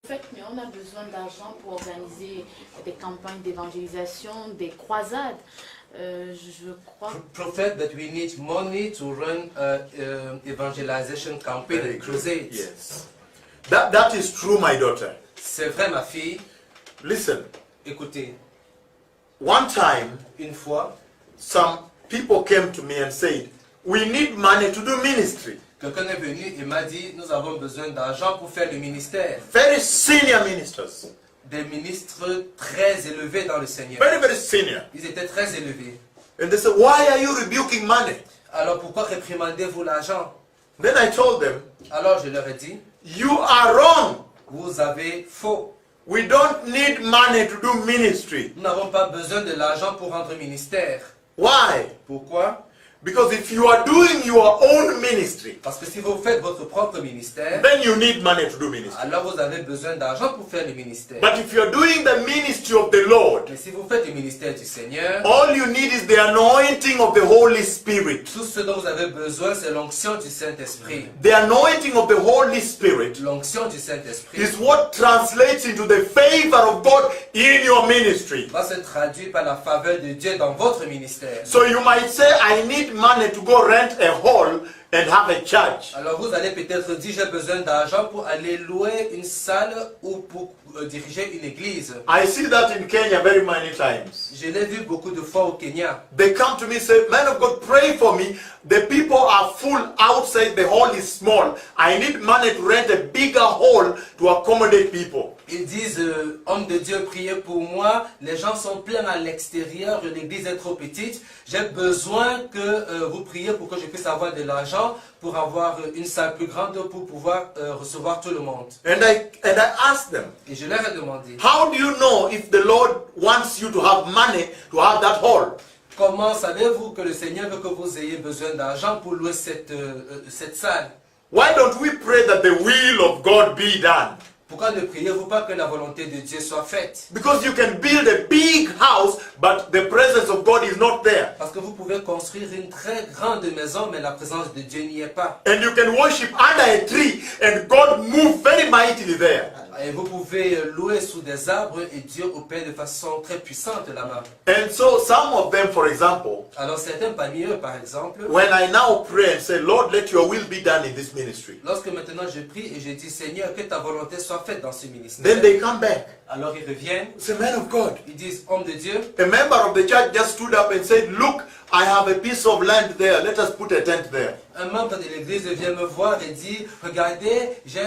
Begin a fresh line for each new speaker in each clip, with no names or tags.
fait, mais on a besoin d'argent pour organiser des campagnes d'évangélisation, des croisades. Je crois.
Prophet, that we need money to run evangelization campaign, crusades.
Yes. That is true, my daughter.
C'est vrai, ma fille.
Listen.
Écoutez.
One time,
une fois,
some people came to me and said, "We need money to do ministry."
Quelqu'un est venu et m'a dit, nous avons besoin d'argent pour faire le ministère.
Very senior ministers.
Des ministres très élevés dans le Seigneur.
Very, very senior.
Ils étaient très élevés.
And they said, "Why are you rebuking money?"
Alors pourquoi réprimandez-vous l'argent?
Then I told them,
alors je leur ai dit,
"You are wrong.
Vous avez faux.
We don't need money to do ministry."
Nous n'avons pas besoin de l'argent pour rendre ministère.
Why?
Pourquoi?
Because if you are doing your own ministry,
parce que si vous faites votre propre ministère,
then you need money to do ministry.
Alors vous avez besoin d'argent pour faire le ministère.
But if you are doing the ministry of the Lord,
mais si vous faites le ministère du Seigneur,
all you need is the anointing of the Holy Spirit.
Tout ce dont vous avez besoin, c'est l'onction du Saint-Esprit.
The anointing of the Holy Spirit,
l'onction du Saint-Esprit,
is what translates into the favor of God in your ministry.
Va se traduire par la faveur de Dieu dans votre ministère.
So you might say, "I need money to go rent a hall and have a church."
Alors vous allez peut-être dire, j'ai besoin d'argent pour aller louer une salle ou pour diriger une église.
I see that in Kenya very many times.
Je l'ai vu beaucoup de fois au Kenya.
They come to me and say, "Man of God, pray for me. The people are full outside, the hall is small. I need money to rent a bigger hall to accommodate people."
Ils disent, homme de Dieu, priez pour moi. Les gens sont pleins à l'extérieur, l'église est trop petite. J'ai besoin que vous priez pour que je puisse avoir de l'argent pour avoir une salle plus grande pour pouvoir recevoir tout le monde.
And I asked them,
et je leur ai demandé,
how do you know if the Lord wants you to have money to have that hall?
Comment savez-vous que le Seigneur veut que vous ayez besoin d'argent pour louer cette salle?
Why don't we pray that the will of God be done?
Pourquoi ne priez-vous pas que la volonté de Dieu soit faite?
Because you can build a big house, but the presence of God is not there.
Parce que vous pouvez construire une très grande maison, mais la présence de Dieu n'y est pas.
And you can worship under a tree, and God moves very mightily there.
Et vous pouvez louer sous des arbres et Dieu opère de façon très puissante là-bas.
And so some of them, for example,
alors certains parmi eux, par exemple,
when I now pray and say, "Lord, let your will be done in this ministry,"
lorsque maintenant je prie et je dis, Seigneur, que ta volonté soit faite dans ce ministère,
then they come back.
Alors ils reviennent.
Say, "Man of God."
Ils disent, homme de Dieu.
A member of the church just stood up and said, "Look, I have a piece of land there. Let us put a tent there."
Un membre de l'église vient me voir et dit, regardez, j'ai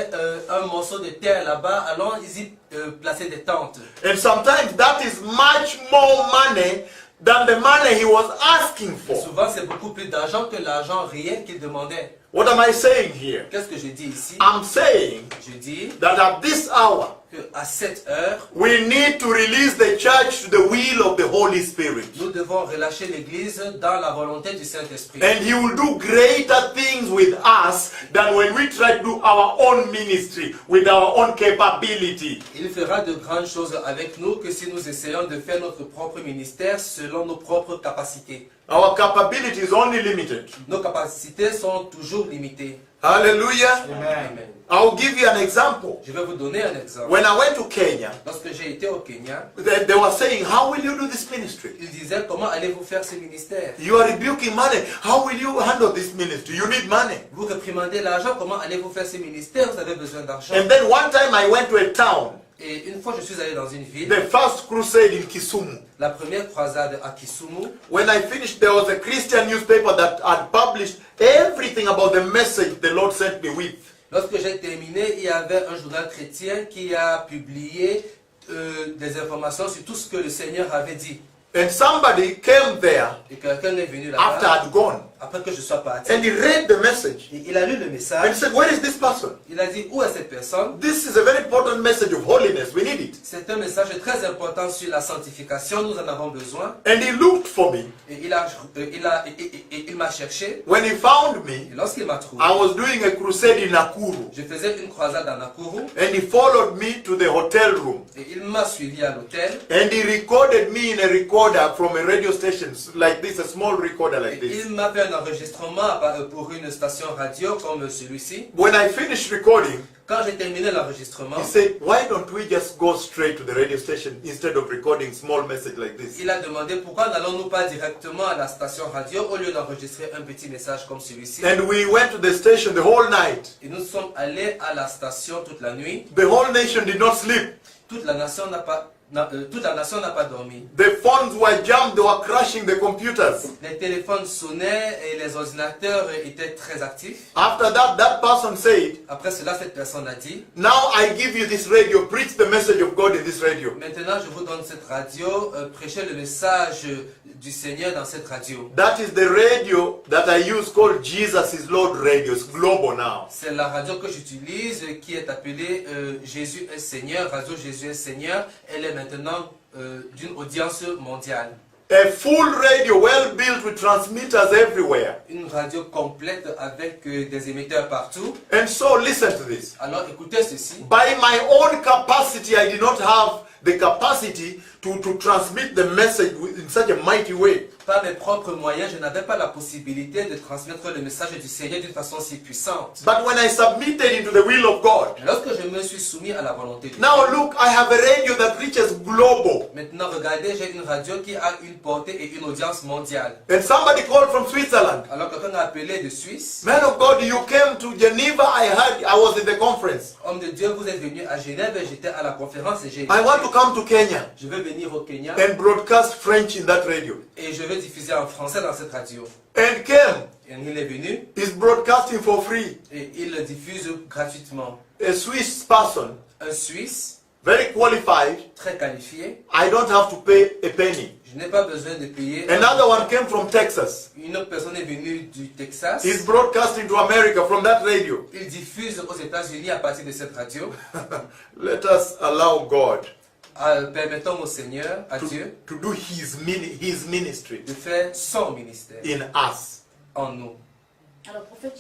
un morceau de terre là-bas, allons y placer des tentes.
And sometimes that is much more money than the money he was asking for.
Et souvent c'est beaucoup plus d'argent que l'argent réel qu'il demandait.
What am I saying here?
Qu'est-ce que je dis ici?
I'm saying
je dis
that at this hour,
à cette heure,
we need to release the church to the will of the Holy Spirit.
Nous devons relâcher l'église dans la volonté du Saint-Esprit.
And he will do greater things with us than when we try to do our own ministry with our own capability.
Il fera de grandes choses avec nous que si nous essayons de faire notre propre ministère selon nos propres capacités.
Our capability is only limited.
Nos capacités sont toujours limitées.
Hallelujah.
Amen.
I'll give you an example.
Je vais vous donner un exemple.
When I went to Kenya,
lorsque j'ai été au Kenya,
they were saying, "How will you do this ministry?"
Ils disaient, comment allez-vous faire ce ministère?
You are rebuking money. How will you handle this ministry? You need money.
Vous réprimandez l'argent, comment allez-vous faire ce ministère? Vous avez besoin d'argent.
And then one time I went to a town.
Et une fois je suis allé dans une ville.
The first crusade in Kisumu.
La première croisade à Kisumu.
When I finished, there was a Christian newspaper that had published everything about the message the Lord sent me with.
Lorsque j'ai terminé, il y avait un journal chrétien qui a publié des informations sur tout ce que le Seigneur avait dit.
And somebody came there
et quelqu'un est venu là-bas,
after I'd gone.
Après que je sois parti.
And he read the message.
Et il a lu le message.
And he said, "Where is this person?"
Il a dit, où est cette personne?
This is a very important message of holiness. We need it.
C'est un message très important sur la sanctification. Nous en avons besoin.
And he looked for me.
Et il m'a cherché.
When he found me,
et lorsqu'il m'a trouvé,
I was doing a crusade in Nakuru.
Je faisais une croisade à Nakuru.
And he followed me to the hotel room.
Et il m'a suivi à l'hôtel.
And he recorded me in a recorder from a radio station like this, a small recorder like
et
this.
il m'a fait un enregistrement pour une station radio comme celui-ci.
When I finished recording,
Quand j'ai terminé l'enregistrement,
he said, why don't we just go straight to the radio station instead of recording small message like this?
il a demandé pourquoi n'allons-nous pas directement à la station radio au lieu d'enregistrer un petit message comme celui-ci.
And we went to the station the whole night.
Et nous sommes allés à la station toute la nuit.
The whole nation did not sleep.
Toute la nation n'a pas dormi.
The phones were jammed, they were crashing the computers.
Les téléphones sonnaient et les ordinateurs étaient très actifs.
After that, that person said,
Après cela, cette personne a dit,
now I give you this radio, preach the message of God in this radio.
maintenant je vous donne cette radio, prêchez le message du Seigneur dans cette radio.
That is the radio that I use called Jesus is Lord Radio. It's global now.
C'est la radio que j'utilise qui est appelée Jésus est Seigneur, Radio Jésus est Seigneur. Elle est maintenant d'une audience mondiale.
A full radio, well built with transmitters everywhere.
Une radio complète avec des émetteurs partout.
And so listen to this.
Alors écoutez ceci.
By my own capacity, I did not have the capacity to transmit the message in such a mighty way.
Par mes propres moyens, je n'avais pas la possibilité de transmettre le message du Seigneur d'une façon si puissante.
But when I submitted into the will of God,
Lorsque je me suis soumis à la volonté de Dieu,
now look, I have a radio that reaches global.
maintenant regardez, j'ai une radio qui a une portée et une audience mondiale.
And somebody called from Switzerland.
Alors quelqu'un a appelé de Suisse.
Man of God, you came to Geneva. I was in the conference.
Homme de Dieu, vous êtes venu à Genève et j'étais à la conférence et j'ai
I want to come to Kenya
je vais venir au Kenya
and broadcast French in that radio.
et je vais diffuser en français dans cette radio.
And came.
Et il est venu
Is broadcasting for free.
et il le diffuse gratuitement.
A Swiss person,
Un Suisse
very qualified.
très qualifié.
I don't have to pay a penny.
Je n'ai pas besoin de payer.
Another one came from Texas.
Une autre personne est venue du Texas.
He's broadcasting to America from that radio.
Il diffuse aux États-Unis à partir de cette radio.
Let us allow God
Permettons au Seigneur, à Dieu,
to do his ministry
de faire son ministère
in us.
en nous.
Alors, prophète